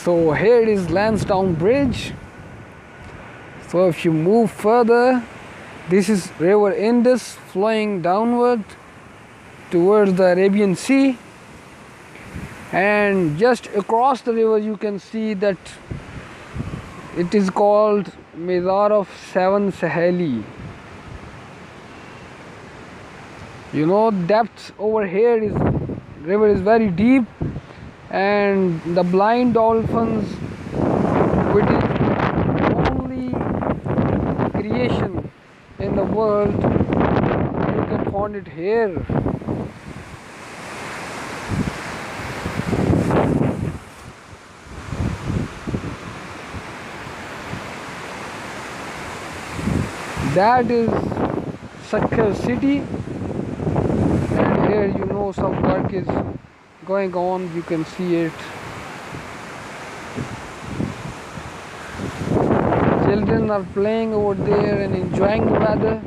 So here is Lansdowne Bridge. So if you move further, this is river Indus flowing downward towards the Arabian Sea, and just across the river you can see that it is called Mizar of Seven Saheli. You know, depth over here is river is very deep, and the blind dolphins, which is only creation in the world, you can find it here. That is Sukkur city, and here you know some work is going on, you can see it. Children are playing over there and enjoying the weather.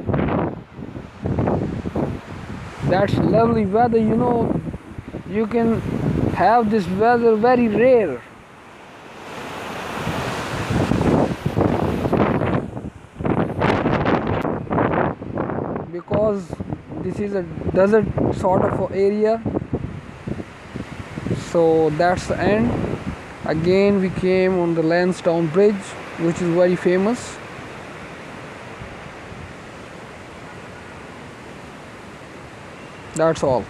That's lovely weather, you know, you can have this weather very rare. Because this is a desert sort of area. So that's the end. Again we came on the Lansdowne Bridge, which is very famous. That's all.